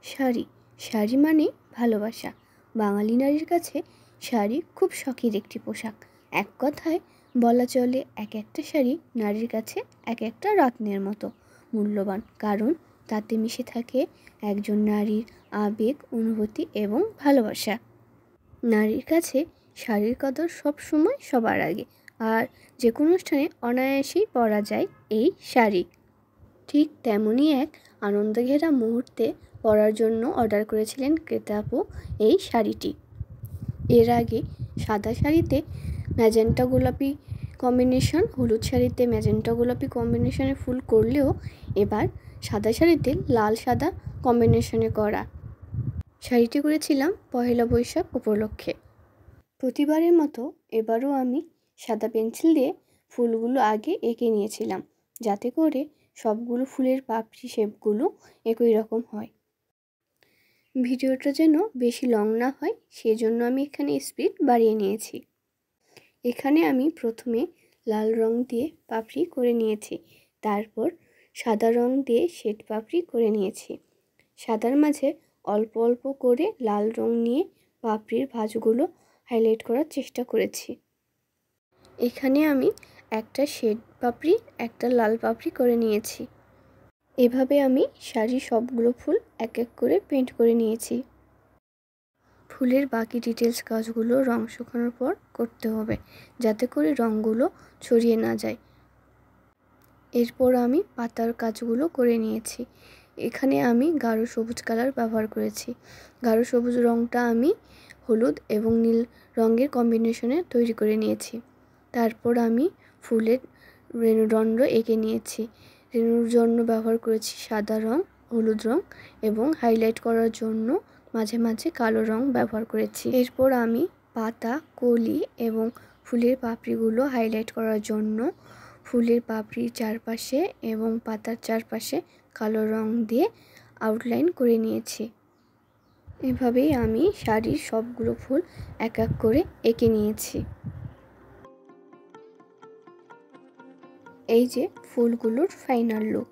শাড়ি শাড়ি মানে ভালোবাসা। বাঙালি নারীর কাছে শাড়ি খুব শখের একটি পোশাক। এক কথায় বলা চলে, এক একটা শাড়ি নারীর কাছে এক একটা রত্নের মতো মূল্যবান, কারণ তাতে মিশে থাকে একজন নারীর আবেগ, অনুভূতি এবং ভালোবাসা। নারীর কাছে শাড়ির কদর সব সময় সবার আগে, আর যে কোনো অনুষ্ঠানে অনায়াসেই পরা যায় এই শাড়ি। ঠিক তেমনই এক আনন্দঘেরা মুহূর্তে পরার জন্য অর্ডার করেছিলেন ক্রেতা আপু এই শাড়িটি। এর আগে সাদা শাড়িতে ম্যাজেন্টা গোলাপি কম্বিনেশন, হলুদ শাড়িতে ম্যাজেন্টা গোলাপি কম্বিনেশনে ফুল করলেও এবার সাদা শাড়িতে লাল সাদা কম্বিনেশনে করা। শাড়িটি করেছিলাম পহেলা বৈশাখ উপলক্ষে। প্রতিবারের মতো এবারও আমি সাদা পেন্সিল দিয়ে ফুলগুলো আগে এঁকে নিয়েছিলাম, যাতে করে সবগুলো ফুলের পাপড়ি শেপগুলো একই রকম হয়। ভিডিওটা যেন বেশি লং না হয়, সেজন্য আমি এখানে স্পিড বাড়িয়ে নিয়েছি। এখানে আমি প্রথমে লাল রং দিয়ে পাপড়ি করে নিয়েছি, তারপর সাদা রং দিয়ে শেড পাপড়ি করে নিয়েছি। সাদার মাঝে অল্প অল্প করে লাল রং নিয়ে পাপড়ির ভাঁজগুলো হাইলাইট করার চেষ্টা করেছি। এখানে আমি একটা শেড পাপড়ি, একটা লাল পাপড়ি করে নিয়েছি। এভাবে আমি শাড়ির সবগুলো ফুল এক এক করে পেন্ট করে নিয়েছি। ফুলের বাকি ডিটেলস কাজগুলো রং শুকানোর পর করতে হবে, যাতে করে রঙগুলো ছড়িয়ে না যায়। এরপর আমি পাতার কাজগুলো করে নিয়েছি। এখানে আমি গাঢ় সবুজ কালার ব্যবহার করেছি। গাঢ় সবুজ রঙটা আমি হলুদ এবং নীল রঙের কম্বিনেশনে তৈরি করে নিয়েছি। তারপর আমি ফুলের রেণুদণ্ড এঁকে নিয়েছি। রেণুর জন্য ব্যবহার করেছি সাদা রং, হলুদ রং এবং হাইলাইট করার জন্য মাঝে মাঝে কালো রং ব্যবহার করেছি। এরপর আমি পাতা, কলি এবং ফুলের পাপড়িগুলো হাইলাইট করার জন্য ফুলের পাপড়ির চারপাশে এবং পাতার চারপাশে কালো রং দিয়ে আউটলাইন করে নিয়েছি। এভাবেই আমি শাড়ির সবগুলো ফুল এক এক করে এঁকে নিয়েছি। এই যে ফুলগুলোর ফাইনাল লুক।